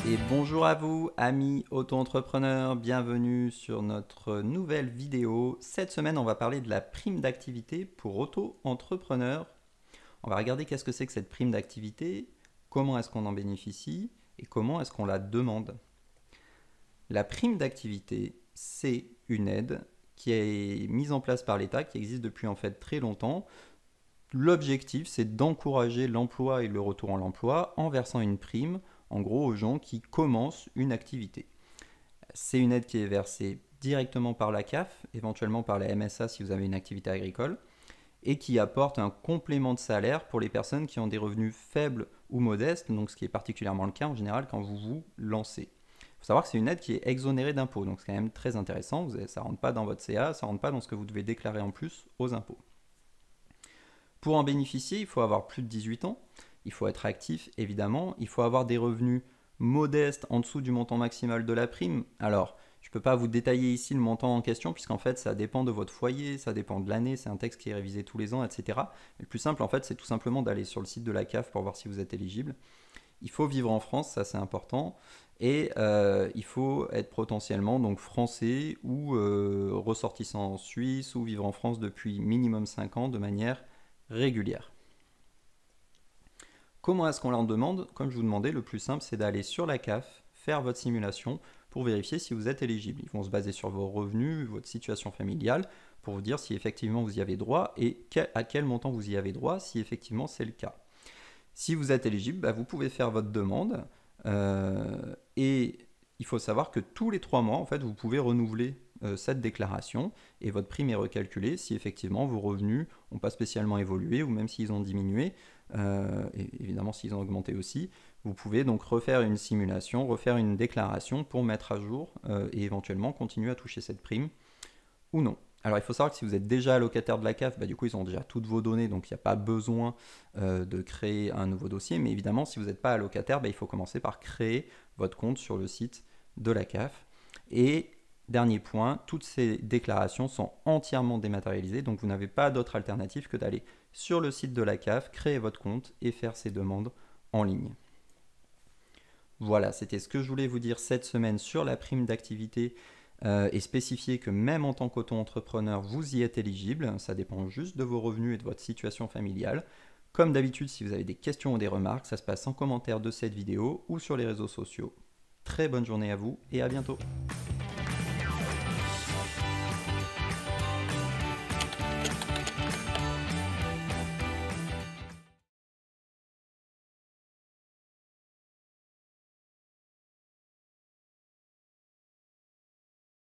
Et bonjour à vous, amis auto-entrepreneurs, bienvenue sur notre nouvelle vidéo. Cette semaine, on va parler de la prime d'activité pour auto-entrepreneurs. On va regarder qu'est-ce que c'est que cette prime d'activité, comment est-ce qu'on en bénéficie et comment est-ce qu'on la demande. La prime d'activité, c'est une aide qui est mise en place par l'État, qui existe depuis en fait très longtemps. L'objectif, c'est d'encourager l'emploi et le retour en l'emploi en versant une prime, en gros, aux gens qui commencent une activité. C'est une aide qui est versée directement par la CAF, éventuellement par la MSA si vous avez une activité agricole, et qui apporte un complément de salaire pour les personnes qui ont des revenus faibles ou modestes, donc ce qui est particulièrement le cas en général quand vous vous lancez. Il faut savoir que c'est une aide qui est exonérée d'impôts, donc c'est quand même très intéressant, ça ne rentre pas dans votre CA, ça ne rentre pas dans ce que vous devez déclarer en plus aux impôts. Pour en bénéficier, il faut avoir plus de 18 ans, il faut être actif évidemment, il faut avoir des revenus modestes en dessous du montant maximal de la prime. Alors, je ne peux pas vous détailler ici le montant en question puisqu'en fait ça dépend de votre foyer, ça dépend de l'année, c'est un texte qui est révisé tous les ans, etc. Mais le plus simple en fait c'est tout simplement d'aller sur le site de la CAF pour voir si vous êtes éligible. Il faut vivre en France, ça c'est important, et il faut être potentiellement donc français ou ressortissant en Suisse ou vivre en France depuis minimum 5 ans de manière régulière. Comment est-ce qu'on leur demande? Comme je vous demandais, le plus simple c'est d'aller sur la CAF, faire votre simulation pour vérifier si vous êtes éligible. Ils vont se baser sur vos revenus, votre situation familiale, pour vous dire si effectivement vous y avez droit et à quel montant vous y avez droit si effectivement c'est le cas. Si vous êtes éligible, vous pouvez faire votre demande et il faut savoir que tous les 3 mois, en fait, vous pouvez renouveler cette déclaration et votre prime est recalculée si effectivement vos revenus n'ont pas spécialement évolué ou même s'ils ont diminué, et évidemment s'ils ont augmenté aussi. Vous pouvez donc refaire une simulation, refaire une déclaration pour mettre à jour et éventuellement continuer à toucher cette prime ou non. Alors il faut savoir que si vous êtes déjà allocataire de la CAF, du coup ils ont déjà toutes vos données, donc il n'y a pas besoin de créer un nouveau dossier. Mais évidemment, si vous n'êtes pas allocataire, il faut commencer par créer votre compte sur le site de la CAF. Et dernier point, toutes ces déclarations sont entièrement dématérialisées, donc vous n'avez pas d'autre alternative que d'aller sur le site de la CAF, créer votre compte et faire ces demandes en ligne. Voilà, c'était ce que je voulais vous dire cette semaine sur la prime d'activité et spécifier que même en tant qu'auto-entrepreneur, vous y êtes éligible. Ça dépend juste de vos revenus et de votre situation familiale. Comme d'habitude, si vous avez des questions ou des remarques, ça se passe en commentaire de cette vidéo ou sur les réseaux sociaux. Très bonne journée à vous et à bientôt.